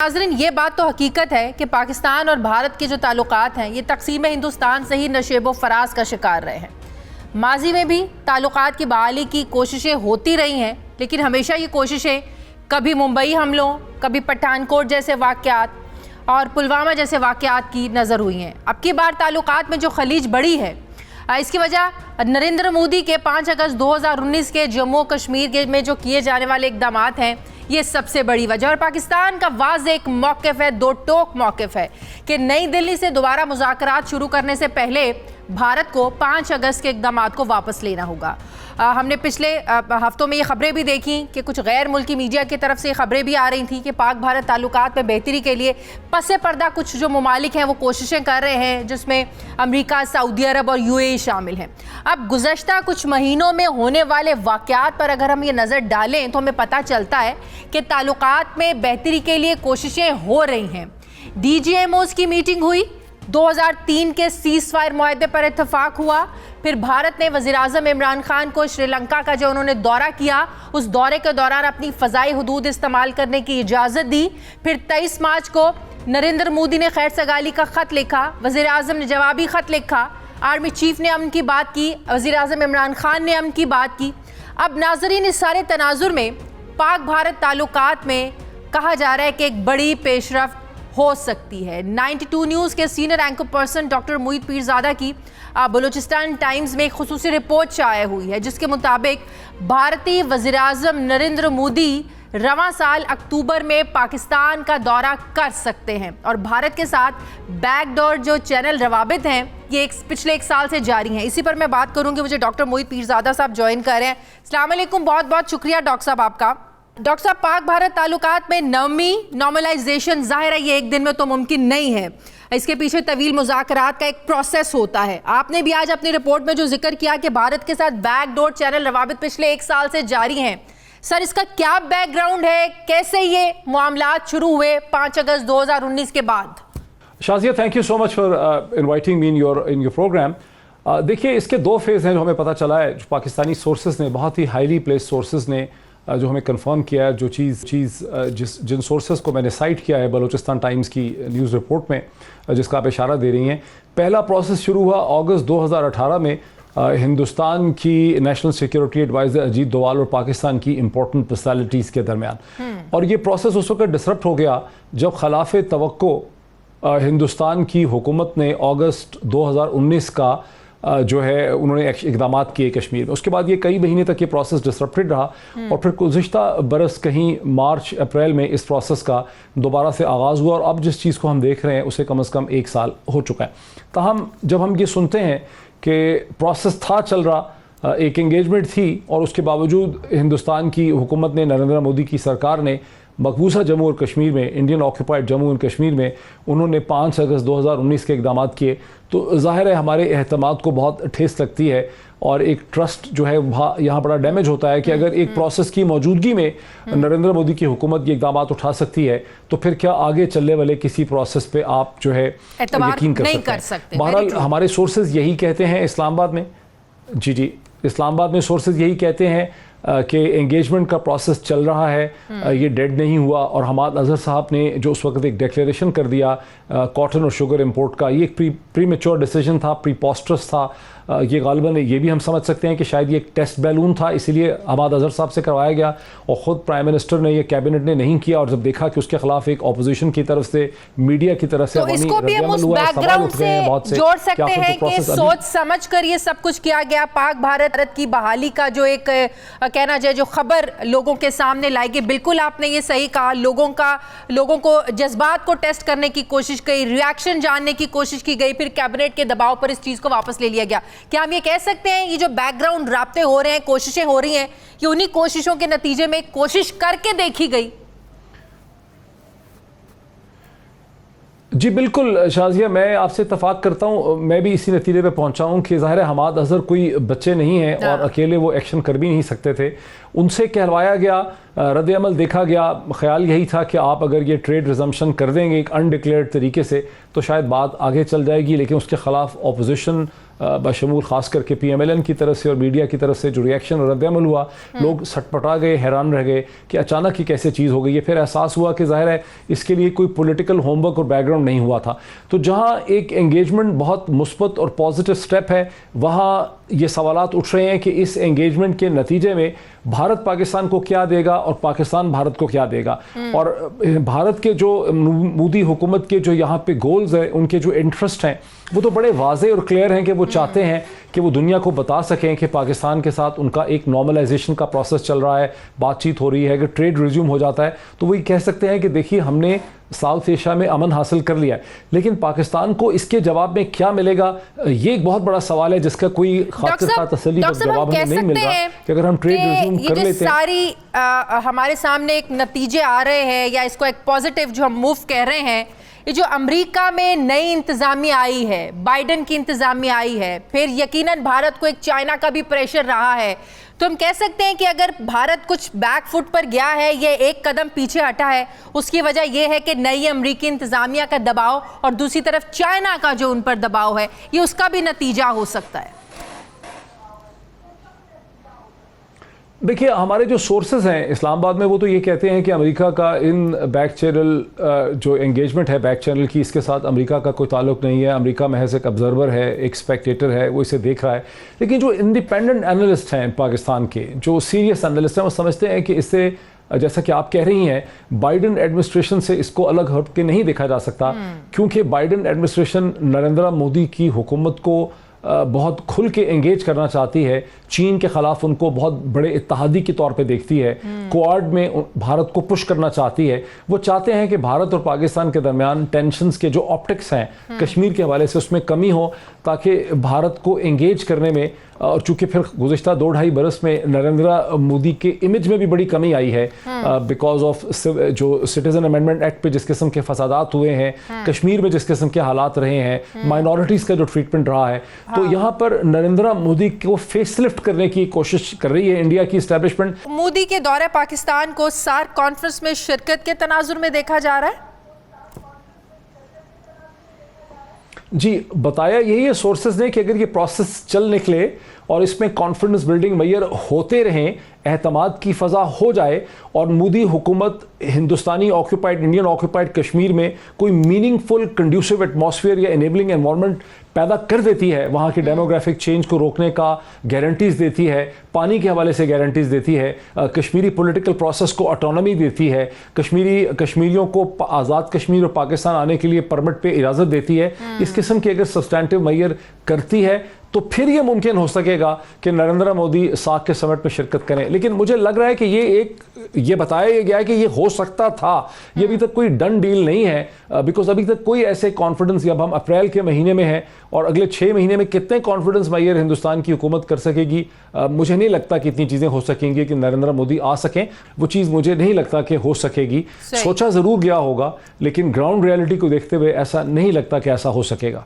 नाज़रीन, ये बात तो हकीकत है कि पाकिस्तान और भारत के जो ताल्लुकात हैं ये तकसीम हिंदुस्तान से ही नशेबो फराज का शिकार रहे हैं। माजी में भी ताल्लुकात की बहाली की कोशिशें होती रही हैं, लेकिन हमेशा ये कोशिशें कभी मुंबई हमलों, कभी पठानकोट जैसे वाक़यात और पुलवामा जैसे वाक़यात की नज़र हुई हैं। अब की बार ताल्लुकात में जो खलीज बढ़ी है, इसकी वजह नरेंद्र मोदी के 5 अगस्त 2019 के जम्मू कश्मीर में जो किए जाने वाले इक़दामात हैं, ये सबसे बड़ी वजह। और पाकिस्तान का वाज़ेह एक मौक़िफ़ है, दो टोक मौक़िफ़ है कि नई दिल्ली से दोबारा मुज़ाकरात शुरू करने से पहले भारत को 5 अगस्त के इक़दामात को वापस लेना होगा। हमने पिछले हफ्तों में ये खबरें भी देखी कि कुछ गैर मुल्की मीडिया की तरफ से खबरें भी आ रही थी कि पाक भारत ताल्लुकात में बेहतरी के लिए पसे पर्दा कुछ जो ममालिक हैं वो कोशिशें कर रहे हैं, जिसमें अमेरिका, सऊदी अरब और यूएई शामिल हैं। अब गुज़श्ता कुछ महीनों में होने वाले वाक़यात पर अगर हम ये नज़र डालें तो हमें पता चलता है कि ताल्लुकात में बेहतरी के लिए कोशिशें हो रही हैं। DGMOs की मीटिंग हुई, 2003 के सीज़फायर मुआहदे पर इत्तफाक हुआ। फिर भारत ने वज़ीर-ए-आज़म इमरान खान को श्रीलंका का जो उन्होंने दौरा किया, उस दौरे के दौरान अपनी फ़ज़ाई हुदूद इस्तेमाल करने की इजाज़त दी। फिर 23 मार्च को नरेंद्र मोदी ने खैर सगाली का ख़त लिखा, वज़ीर-ए-आज़म ने जवाबी ख़त लिखा, आर्मी चीफ ने अमन की बात की, वज़ीर-ए-आज़म इमरान खान ने अमन की बात की। अब नाज़रीन, इस सारे तनाजुर में पाक भारत ताल्लुकात में कहा जा रहा है कि एक बड़ी पेशरफ्त हो सकती है। 92 न्यूज़ के सीनियर एंकर पर्सन डॉक्टर मोहित पीरज़ादा की बलूचिस्तान टाइम्स में एक खुसूसी रिपोर्ट शाया हुई है, जिसके मुताबिक भारतीय वज़ीर-ए-आज़म नरेंद्र मोदी रवां साल अक्टूबर में पाकिस्तान का दौरा कर सकते हैं। और भारत के साथ बैकडोर जो चैनल रवाबित हैं ये पिछले 1 साल से जारी हैं। इसी पर मैं बात करूंगी। मुझे डॉक्टर मोहित पीरज़ादा साहब ज्वाइन कर रहे हैं। अस्सलाम वालेकुम, बहुत बहुत शुक्रिया डॉक्टर साहब आपका। डॉक्टर साहब, पाक भारत ताल्लुकात में नॉर्मलाइजेशन ज़ाहिर है ये एक दिन में तो मुमकिन नहीं है, इसके पीछे तवील मुज़ाकरात का एक प्रोसेस होता है। आपने भी आज अपनी रिपोर्ट में जो जिक्र किया कि भारत के साथ बैकडोर चैनल रवाबित पिछले 1 साल से जारी हैं, सर इसका क्या बैकग्राउंड है, कैसे ये मामलात शुरू हुए 5 अगस्त 2019 के बाद? Shazia, thank you so much for inviting me in your programme. देखिए, इसके 2 फेज़ हैं जो हमें पता चला है। जो पाकिस्तानी सोर्सेज ने, बहुत ही हाईली प्लेस सोर्सेज ने जो हमें कंफर्म किया है, जो जिन सोर्सेज को मैंने साइट किया है बलूचिस्तान टाइम्स की न्यूज़ रिपोर्ट में, जिसका आप इशारा दे रही हैं। पहला प्रोसेस शुरू हुआ अगस्त 2018 में हिंदुस्तान की national security adviser Ajit Doval और पाकिस्तान की इंपॉर्टेंट पर्सनैलिटीज़ के दरमियान। और ये प्रोसेस उस वक्त डिसरप्ट हो गया जब खिलाफ तवक्को हिंदुस्तान की हुकूमत ने अगस्त 2019 का जो है उन्होंने इक़दामात किए कश्मीर में। उसके बाद ये कई महीने तक ये प्रोसेस डिसरप्टेड रहा और फिर गुज़िश्ता बरस कहीं मार्च अप्रैल में इस प्रोसेस का दोबारा से आगाज़ हुआ और अब जिस चीज़ को हम देख रहे हैं उसे कम से कम 1 साल हो चुका है। ताहम जब हम ये सुनते हैं कि प्रोसेस था चल रहा, एक एंगेजमेंट थी, और उसके बावजूद हिंदुस्तान की हुकूमत ने, नरेंद्र मोदी की सरकार ने मकबूजा जम्मू और कश्मीर में, इंडियन ऑक्यूपाइड जम्मू और कश्मीर में उन्होंने 5 अगस्त 2019 के इक़दामात किए, तो ज़ाहिर है हमारे एहतमाद को बहुत ठेस लगती है और एक ट्रस्ट जो है यहाँ बड़ा डैमेज होता है कि अगर एक प्रोसेस की मौजूदगी में नरेंद्र मोदी की हुकूमत ये इक़दामात उठा सकती है तो फिर क्या आगे चलने वाले किसी प्रोसेस पे आप जो है यकीन कर सकते हैं। बहरहाल हमारे सोर्सेज यही कहते हैं इस्लामाबाद में, जी इस्लामाबाद में सोर्सेज यही कहते हैं कि एंगेजमेंट का प्रोसेस चल रहा है, ये डेड नहीं हुआ। और हमाद अजहर साहब ने जो उस वक्त एक डिक्लेरेशन कर दिया कॉटन और शुगर इंपोर्ट का, ये एक प्रीमेच्योर डिसीजन था, प्रीपोस्टरस था। ये गालिबन ये भी हम समझ सकते हैं कि शायद ये एक टेस्ट बैलून था, इसीलिए हमाद अजहर साहब से करवाया गया और ख़ुद प्राइम मिनिस्टर ने, ये कैबिनेट ने नहीं किया। और जब देखा कि उसके खिलाफ एक अपोजिशन की तरफ से, मीडिया की तरफ से इसको भी हम उस बैकग्राउंड से जोड़ सकते हैं कि सोच समझ कर ये सब कुछ किया गया। पाक भारत की बहाली का जो एक कहना जाए जो खबर लोगों के सामने लाई गई, बिल्कुल आपने ये सही कहा, लोगों को जज्बात को टेस्ट करने की कोशिश की, रिएक्शन जानने की कोशिश की गई, फिर कैबिनेट के दबाव पर इस चीज़ को वापस ले लिया गया। क्या हम ये कह सकते हैं ये जो बैकग्राउंड राब्ते हो रहे हैं, कोशिशें हो रही हैं, ये उन्हीं कोशिशों के नतीजे में कोशिश करके देखी गई? जी बिल्कुल शाज़िया, मैं आपसे इत्तफाक करता हूँ। मैं भी इसी नतीजे पे पहुँचा हूँ कि ज़ाहिर है हमाद अजहर कोई बच्चे नहीं हैं और अकेले वो एक्शन कर भी नहीं सकते थे। उनसे कहलवाया गया, रद्द अमल देखा गया। ख्याल यही था कि आप अगर ये ट्रेड रिजम्पशन कर देंगे एक अनडिक्लेयर्ड तरीके से तो शायद बात आगे चल जाएगी, लेकिन उसके ख़िलाफ़ अपोजिशन बशमूल ख़ास करके PMLN की तरफ से और मीडिया की तरफ से जो रिएक्शन और रद्द-ए-अमल हुआ, लोग सटपटा गए, हैरान रह गए कि अचानक ही कैसे चीज़ हो गई है। फिर एहसास हुआ कि ज़ाहिर है इसके लिए कोई पॉलिटिकल होमवर्क और बैकग्राउंड नहीं हुआ था। तो जहाँ एक एंगेजमेंट बहुत मुस्बत और पॉजिटिव स्टेप है, वहाँ ये सवालात उठ रहे हैं कि इस एंगेजमेंट के नतीजे में भारत पाकिस्तान को क्या देगा और पाकिस्तान भारत को क्या देगा। और भारत के जो मोदी हुकूमत के जो यहाँ पे गोल्स हैं, उनके जो इंटरेस्ट हैं, वो तो बड़े वाज़े और क्लियर हैं कि वो चाहते हैं कि वो दुनिया को बता सकें कि पाकिस्तान के साथ उनका एक नॉर्मलाइजेशन का प्रोसेस चल रहा है, बातचीत हो रही है। अगर ट्रेड रिज्यूम हो जाता है तो वही कह सकते हैं कि देखिए हमने साउथ एशिया में अमन हासिल कर लिया है। लेकिन पाकिस्तान को इसके जवाब में क्या मिलेगा, ये एक बहुत बड़ा सवाल है जिसका कोई खातिर तसल्ली का जवाब हमें नहीं मिल रहा कि अगर हम ट्रेड रिज्यूम कर लेते हैं। सारी हमारे सामने एक नतीजे आ रहे हैं या इसको एक पॉजिटिव जो हम मूव कह रहे हैं, ये जो अमेरिका में नई इंतजामिया आई है, बाइडेन की इंतजामिया आई है, फिर यकीनन भारत को एक चाइना का भी प्रेशर रहा है, तो हम कह सकते हैं कि अगर भारत कुछ बैक फुट पर गया है, ये एक कदम पीछे हटा है, उसकी वजह यह है कि नई अमेरिकी इंतजामिया का दबाव और दूसरी तरफ चाइना का जो उन पर दबाव है, ये उसका भी नतीजा हो सकता है। देखिए हमारे जो सोर्सेज हैं इस्लामाबाद में, वो तो ये कहते हैं कि अमेरिका का इन बैक चैनल जो एंगेजमेंट है बैक चैनल की, इसके साथ अमेरिका का कोई ताल्लुक नहीं है। अमेरिका महज एक ऑब्जर्वर है, एक स्पेक्टेटर है, वो इसे देख रहा है। लेकिन जो इंडिपेंडेंट एनालिस्ट हैं पाकिस्तान के, जो सीरियस एनालिस्ट हैं, वो समझते हैं कि इससे, जैसा कि आप कह रही हैं, बाइडेन एडमिनिस्ट्रेशन से इसको अलग हट के नहीं देखा जा सकता, क्योंकि बाइडेन एडमिनिस्ट्रेशन नरेंद्र मोदी की हुकूमत को बहुत खुल के एंगेज करना चाहती है। चीन के खिलाफ उनको बहुत बड़े इत्तेहादी के तौर पे देखती है, क्वाड में भारत को पुश करना चाहती है। वो चाहते हैं कि भारत और पाकिस्तान के दरमियान टेंशन्स के जो ऑप्टिक्स हैं कश्मीर के हवाले से, उसमें कमी हो, ताकि भारत को एंगेज करने में, और चूंकि फिर गुज़िश्ता 2-2.5 बरस में नरेंद्र मोदी के इमेज में भी बड़ी कमी आई है बिकॉज ऑफ जो सिटीजन अमेंडमेंट एक्ट पे जिस किस्म के फसादात हुए हैं, कश्मीर में जिस किस्म के हालात रहे हैं, माइनॉरिटीज़ का जो ट्रीटमेंट रहा है, तो यहाँ पर नरेंद्र मोदी को फेसलिफ्ट करने की कोशिश कर रही है इंडिया की इस्टेब्लिशमेंट। मोदी के दौरे पाकिस्तान को सार्क कॉन्फ्रेंस में शिरकत के तनाजुर में देखा जा रहा है। जी, बताया यही है सोर्सेज ने कि अगर ये प्रोसेस चल निकले और इसमें कॉन्फिडेंस बिल्डिंग मैयर होते रहें, एहतमाद की फ़ज़ा हो जाए और मोदी हुकूमत हिंदुस्तानी ऑक्यूपाइड, इंडियन ऑक्यूपाइड कश्मीर में कोई मीनिंगफुल कंड्यूसिव एटमॉस्फेयर या इनेबलिंग एनवायरनमेंट पैदा कर देती है, वहाँ की डेमोग्राफिक चेंज को रोकने का गारंटीज़ देती है, पानी के हवाले से गारंटीज़ देती है, कश्मीरी पॉलिटिकल प्रोसेस को ऑटोनॉमी देती है, कश्मीरियों को आज़ाद कश्मीर और पाकिस्तान आने के लिए परमिट पे इजाज़त देती है, इस किस्म की अगर सब्सटैंटिव मैयर करती है तो फिर ये मुमकिन हो सकेगा कि नरेंद्र मोदी सार्क के समिट में शिरकत करें। लेकिन मुझे लग रहा है कि ये बताया गया है कि ये हो सकता था, ये अभी तक कोई डन डील नहीं है, बिकॉज अभी तक कोई ऐसे कॉन्फिडेंस, जब हम अप्रैल के महीने में हैं और अगले 6 महीने में कितने कॉन्फिडेंस मैयर हिंदुस्तान की हुकूमत कर सकेगी, मुझे नहीं लगता कि इतनी चीज़ें हो सकेंगी कि नरेंद्र मोदी आ सकें। वो चीज़ मुझे नहीं लगता कि हो सकेगी। सोचा ज़रूर गया होगा, लेकिन ग्राउंड रियलिटी को देखते हुए ऐसा नहीं लगता कि ऐसा हो सकेगा।